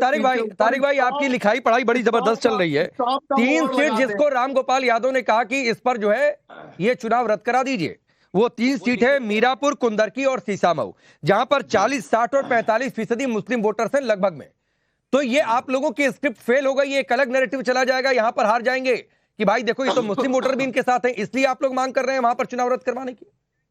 तारिक भाई आपकी लिखाई पढ़ाई बड़ी जबरदस्त चल रही है। 3 सीट जिसको रामगोपाल यादव ने कहा कि इस पर जो है ये चुनाव रद्द करा दीजिए, वो 3 सीट है मीरापुर, कुंदरकी और सीसामऊ, जहां पर 40, 60 और 45% मुस्लिम वोटर्स हैं लगभग में। तो ये आप लोगों की स्क्रिप्ट फेल हो गई, ये एक अलग नैरेटिव चला जाएगा, यहां पर हार जाएंगे कि भाई देखो ये तो मुस्लिम वोटर भी इनके साथ हैं, इसलिए आप लोग मांग कर रहे हैं वहां पर चुनाव रद्द करवाने की।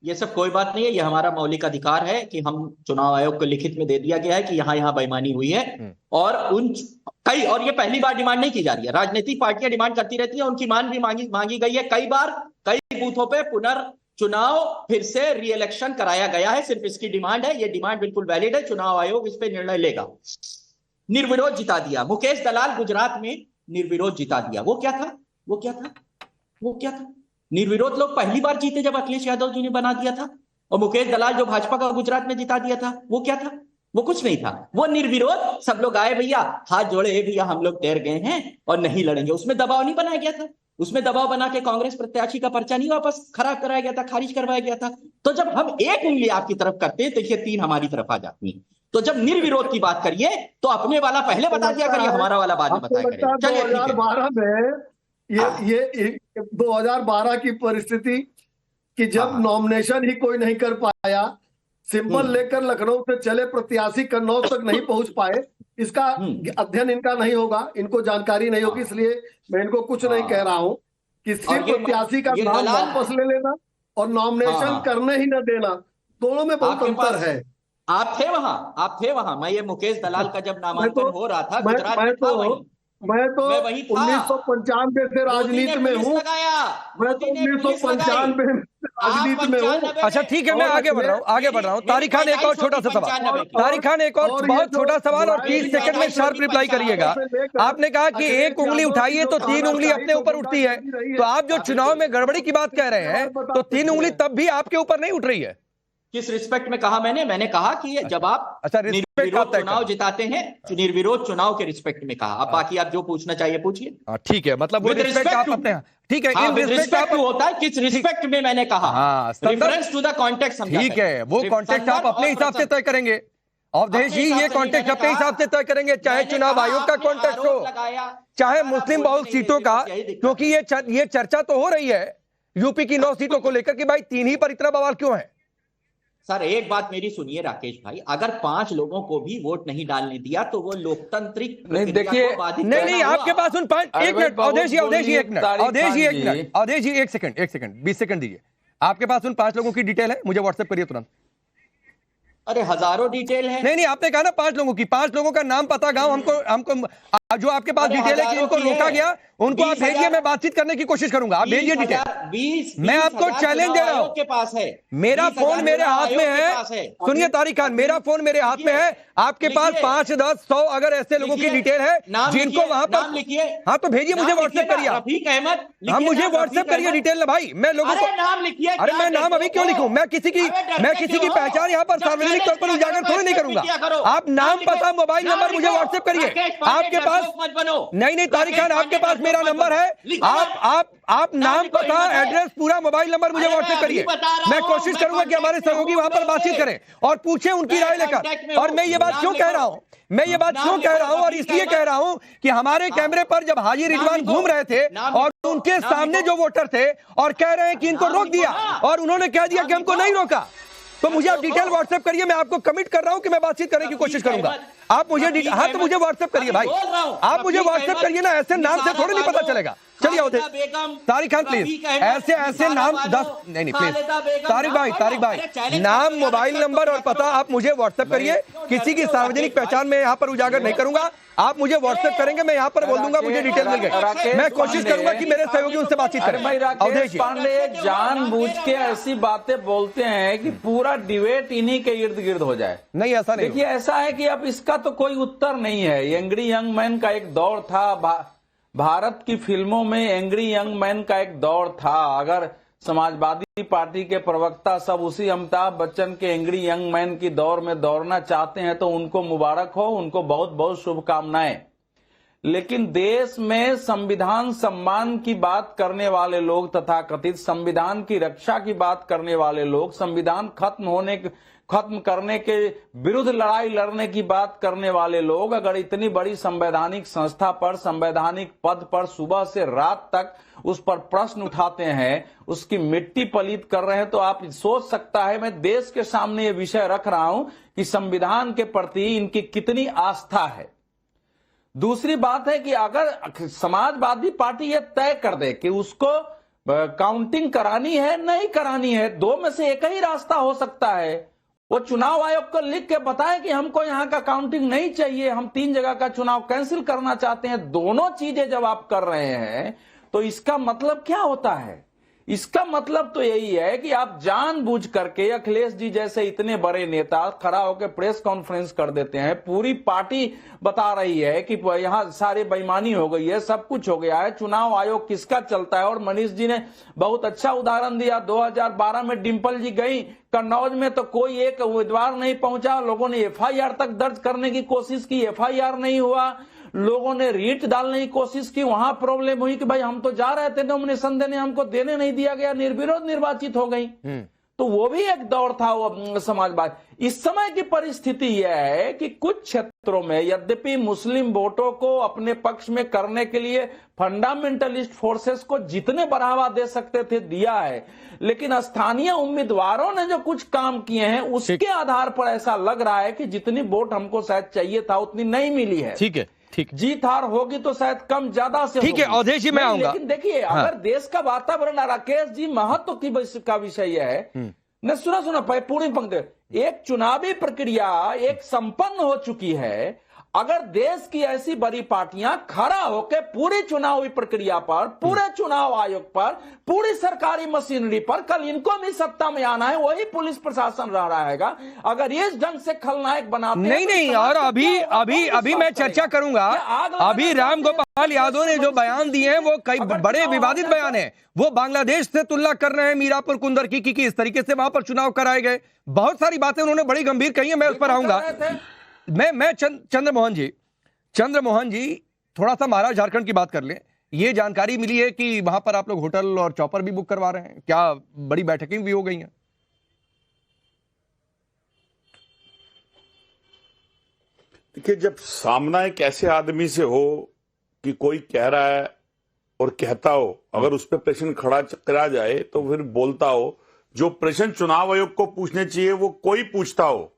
ये सब कोई बात नहीं है, ये हमारा मौलिक अधिकार है कि हम चुनाव आयोग को लिखित में दे दिया गया है कि यहाँ बेईमानी हुई है। और और ये पहली बार डिमांड नहीं की जा रही है, राजनीतिक पार्टियां डिमांड करती रहती है, उनकी मांग भी मांगी गई है कई बार, कई बूथों पे पुनर्चुनाव फिर से री इलेक्शन कराया गया है, सिर्फ इसकी डिमांड है, ये डिमांड बिल्कुल वैलिड है, चुनाव आयोग इस पे निर्णय लेगा। निर्विरोध जिता दिया मुकेश दलाल, गुजरात में निर्विरोध जिता दिया। वो क्या था? निर्विरोध लोग पहली बार जीते जब अखिलेश यादव जी ने बना दिया था। और मुकेश दलाल जो भाजपा का गुजरात में जिता दिया था, वो क्या था? वो कुछ नहीं था, वो निर्विरोध सब लोग आए, भैया हाथ जोड़े, भैया हम लोग तैर गए हैं और नहीं लड़ेंगे। उसमें दबाव नहीं बनाया गया था, उसमें दबाव बना के कांग्रेस प्रत्याशी का पर्चा नहीं वापस खराब कराया गया था, खारिज करवाया गया था। तो जब हम एक उंगली आपकी तरफ करते हैं तो ये 3 हमारी तरफ आ जाती है। तो जब निर्विरोध की बात करिए तो अपने वाला पहले बता दिया करिए, हमारा वाला बाद में बताया करिए। चलिए 2012 में ये 2012 की परिस्थिति कि जब नॉमिनेशन ही कोई नहीं कर पाया, सिंबल लेकर लखनऊ से चले प्रत्याशी कन्नौज तक नहीं पहुंच पाए, इसका अध्ययन इनका नहीं होगा, इनको जानकारी नहीं होगी, इसलिए मैं इनको कुछ नहीं कह रहा हूं कि सिर्फ प्रत्याशी का नाम वापस ले लेना और नॉमिनेशन करने ही न देना, दोनों में बहुत अंतर है। आप थे वहां। मैं ये मुकेश दलाल का जब नामांकन हो रहा था गुजरात में था वहीं। मैं तो 1995 से राजनीति में हूँ, मैं तो 1995 में राजनीति में हूँ। अच्छा ठीक है, मैं आगे बढ़ रहा हूँ। तारिक खान एक और छोटा सा सवाल, तारिक खान एक और बहुत छोटा सवाल और 30 सेकंड में शार्प रिप्लाई करिएगा। आपने कहा कि एक उंगली उठाइए तो 3 उंगली अपने ऊपर उठती है, तो आप जो चुनाव में गड़बड़ी की बात कह रहे हैं तो 3 उंगली तब भी आपके ऊपर नहीं उठ रही है। किस रिस्पेक्ट में कहा मैंने कहा कि जब आप निर्विरोध चुनाव जिताते हैं, निर्विरोध चुनाव के रिस्पेक्ट में कहा। अब बाकी आप जो पूछना चाहिए पूछिए। ठीक है, मतलब वो रिस्पेक्ट आप अपने, ठीक है, इन रिस्पेक्ट होता है, किस रिस्पेक्ट में मैंने कहा, रेफरेंस टू द कॉन्टेक्स्ट। ठीक है, वो कॉन्टेक्स्ट आप अपने हिसाब से तय करेंगे। अवधेश जी ये कॉन्टेक्स्ट अपने हिसाब से तय करेंगे, चाहे चुनाव आयोग का कॉन्टेक्स्ट हो, चाहे मुस्लिम बहुल सीटों का, क्योंकि ये चर्चा तो हो रही है यूपी की 9 सीटों को लेकर कि भाई 3 ही पर इतना बवाल क्यों है। सर एक बात मेरी सुनिए राकेश भाई, अगर 5 लोगों को भी वोट नहीं डालने दिया तो वो लोकतांत्रिक नहीं, देखिए नहीं आपके पास उन 5, एक मिनट अवधेश जी 1 सेकंड 20 सेकंड दीजिए। आपके पास उन 5 लोगों की डिटेल है, मुझे व्हाट्सएप करिए तुरंत। अरे हजारों डिटेल है। नहीं आपने कहा ना 5 लोगों की, 5 लोगों का नाम पता गांव हमको जो आपके पास डिटेल है कि उनको रोका गया, उनको आप भेजिए, मैं बातचीत करने की कोशिश करूंगा, आप भेजिए डिटेल। मैं आपको चैलेंज दे रहा हूं, के पास है मेरा फोन मेरे हाथ में है, सुनिए तारिक खान, मेरा फोन मेरे हाथ में है, आपके पास 5, 10, 100 अगर ऐसे लोगों की डिटेल है जिनको वहां पर लिखिए, हाँ तो भेजिए, मुझे व्हाट्सएप करिए, हाँ मुझे व्हाट्सएप करिए डिटेल ना भाई, मैं लोगों को नाम लिखिए। अरे मैं नाम अभी क्यों लिखूं, मैं किसी की पहचान यहाँ पर सार्वजनिक तौर पर उजागर थोड़ी नहीं करूंगा। आप नाम पता मोबाइल नंबर मुझे व्हाट्सएप करिए, आपके पास नहीं तारिक खान आपके पास मेरा नंबर है, आप नाम पता एड्रेस पूरा मोबाइल नंबर मुझे व्हाट्सएप करिए, मैं कोशिश करूंगा कि हमारे सहयोगी वहां पर बातचीत करें और पूछें उनकी राय लेकर। और मैं ये बात क्यों कह रहा हूं, और इसलिए कह रहा हूं कि हमारे कैमरे पर जब हाजी रिजवान घूम रहे थे और उनके सामने जो वोटर थे और कह रहे हैं कि इनको रोक दिया और उन्होंने कह दिया कि हमको नहीं रोका, तो मुझे आप डिटेल व्हाट्सएप करिए, मैं आपको कमिट कर रहा हूं कि मैं बातचीत करने की कोशिश करूंगा। आप मुझे हाँ तो मुझे व्हाट्सएप करिए भाई, आप मुझे व्हाट्सएप करिए ना, ऐसे नाम से थोड़ी नहीं पता चलेगा। चलिए होते तारिक खान प्लीज, ऐसे नाम 10 नहीं प्लीज तारिक भाई नाम मोबाइल नंबर और पता आप मुझे व्हाट्सएप करिए, किसी की सार्वजनिक पहचान में यहाँ पर उजागर नहीं करूंगा, आप मुझे व्हाट्सएप करेंगे, मैं यहाँ पर बोल दूंगा मुझे डिटेल मिल गई, मैं कोशिश करूंगा कि मेरे सहयोगी उनसे बातचीत करें। अवधेश पांडे जानबूझ के ऐसी बातें बोलते हैं कि पूरा डिबेट इन्हीं के इर्द गिर्द हो जाए। नहीं ऐसा नहीं, देखिए ऐसा है कि अब इसका तो कोई उत्तर नहीं है। एंग्री यंग मैन का एक दौर था, भारत की फिल्मों में एंग्री यंग मैन का एक दौर था। अगर समाजवादी पार्टी के प्रवक्ता सब उसी अमिताभ बच्चन के एंग्री यंग मैन की दौर में दौड़ना चाहते हैं तो उनको मुबारक हो, उनको बहुत बहुत शुभकामनाएं। लेकिन देश में संविधान सम्मान की बात करने वाले लोग, तथा कथित संविधान की रक्षा की बात करने वाले लोग, संविधान खत्म होने खत्म करने के विरुद्ध लड़ाई लड़ने की बात करने वाले लोग अगर इतनी बड़ी संवैधानिक संस्था पर, संवैधानिक पद पर सुबह से रात तक उस पर प्रश्न उठाते हैं, उसकी मिट्टी पलीत कर रहे हैं, तो आप सोच सकता है, मैं देश के सामने ये विषय रख रहा हूं कि संविधान के प्रति इनकी कितनी आस्था है। दूसरी बात है कि अगर समाजवादी पार्टी ये तय कर दे कि उसको काउंटिंग करानी है नहीं करानी है, दो में से एक ही रास्ता हो सकता है। वो चुनाव आयोग को लिख के बताए कि हमको यहां का काउंटिंग नहीं चाहिए, हम 3 जगह का चुनाव कैंसिल करना चाहते हैं। दोनों चीजें जब आप कर रहे हैं तो इसका मतलब क्या होता है? इसका मतलब तो यही है कि आप जानबूझ करके अखिलेश जी जैसे इतने बड़े नेता खड़ा होकर प्रेस कॉन्फ्रेंस कर देते हैं, पूरी पार्टी बता रही है कि यहां सारी बेईमानी हो गई है, सब कुछ हो गया है, चुनाव आयोग किसका चलता है। और मनीष जी ने बहुत अच्छा उदाहरण दिया, 2012 में डिंपल जी गई कन्नौज में तो कोई एक उम्मीदवार नहीं पहुंचा, लोगों ने एफआईआर तक दर्ज करने की कोशिश की, एफआईआर नहीं हुआ, लोगों ने रीट डालने की कोशिश की, वहां प्रॉब्लम हुई कि भाई हम तो जा रहे थे नॉमिनेशन देने, हमको देने नहीं दिया गया, निर्विरोध निर्वाचित हो गई। तो वो भी एक दौर था वो समाजवाद। इस समय की परिस्थिति यह है कि कुछ क्षेत्रों में यद्यपि मुस्लिम वोटों को अपने पक्ष में करने के लिए फंडामेंटलिस्ट फोर्सेस को जितने बढ़ावा दे सकते थे दिया है, लेकिन स्थानीय उम्मीदवारों ने जो कुछ काम किए हैं उसके आधार पर ऐसा लग रहा है कि जितनी वोट हमको शायद चाहिए था उतनी नहीं मिली है। ठीक है, ठीक, जीत हार होगी तो शायद कम ज्यादा से ठीक है। अवधेश जी मैं आऊंगा, लेकिन देखिए अगर देश का वातावरण, राकेश जी महत्व का विषय यह है न, सुना पूरी पंक्ति, एक चुनावी प्रक्रिया एक संपन्न हो चुकी है। अगर देश की ऐसी बड़ी पार्टियां खड़ा होकर पूरी चुनावी प्रक्रिया पर, पूरे चुनाव आयोग पर, पूरी सरकारी मशीनरी पर, कल इनको भी सत्ता में आना है, वही पुलिस प्रशासन रह रहेगा, अगर इस ढंग से खलनायक बनाते नहीं, और अभी मैं चर्चा करूंगा। अभी राम गोपाल यादव ने जो बयान दिए हैं वो कई बड़े विवादित बयान हैं। वो बांग्लादेश से तुलना कर रहे हैं मीरापुर कुंदर की कि इस तरीके से वहां पर चुनाव कराए गए। बहुत सारी बातें उन्होंने बड़ी गंभीर कही है, मैं उस पर आऊंगा। मैं चंद्रमोहन जी थोड़ा सा महाराष्ट्र झारखंड की बात कर लें। ये जानकारी मिली है कि वहां पर आप लोग होटल और चौपर भी बुक करवा रहे हैं, क्या बड़ी बैठकें भी हो गई हैं? देखिए, जब सामना एक ऐसे आदमी से हो कि कोई कह रहा है और कहता हो, अगर उस पर प्रश्न खड़ा करा जाए तो फिर बोलता हो, जो प्रश्न चुनाव आयोग को पूछने चाहिए वो कोई पूछता हो,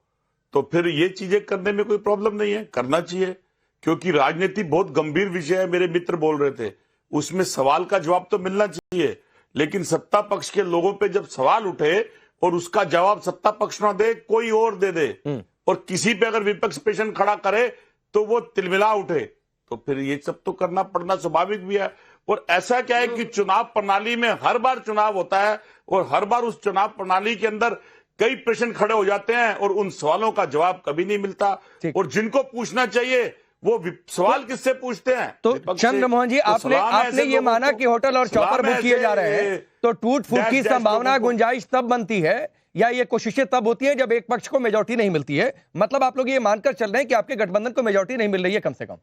तो फिर ये चीजें करने में कोई प्रॉब्लम नहीं है, करना चाहिए। क्योंकि राजनीति बहुत गंभीर विषय है, मेरे मित्र बोल रहे थे, उसमें सवाल का जवाब तो मिलना चाहिए। लेकिन सत्ता पक्ष के लोगों पे जब सवाल उठे और उसका जवाब सत्ता पक्ष ना दे, कोई और दे दे, और किसी पे अगर विपक्ष प्रश्न खड़ा करे तो वो तिलमिला उठे, तो फिर ये सब तो करना पड़ना स्वाभाविक भी है। और ऐसा क्या है कि चुनाव प्रणाली में हर बार चुनाव होता है और हर बार उस चुनाव प्रणाली के अंदर कई प्रश्न खड़े हो जाते हैं और उन सवालों का जवाब कभी नहीं मिलता। और जिनको पूछना चाहिए वो सवाल किससे पूछते हैं? तो चंद्रमोहन जी, आपने ये माना कि होटल और चौपर बुक किए जा रहे हैं, तो टूट फूट की संभावना, गुंजाइश तब बनती है या ये कोशिशें तब होती है जब एक पक्ष को मेजॉरिटी नहीं मिलती है? मतलब आप लोग ये मानकर चल रहे हैं कि आपके गठबंधन को मेजॉरिटी नहीं मिल रही है कम से कम।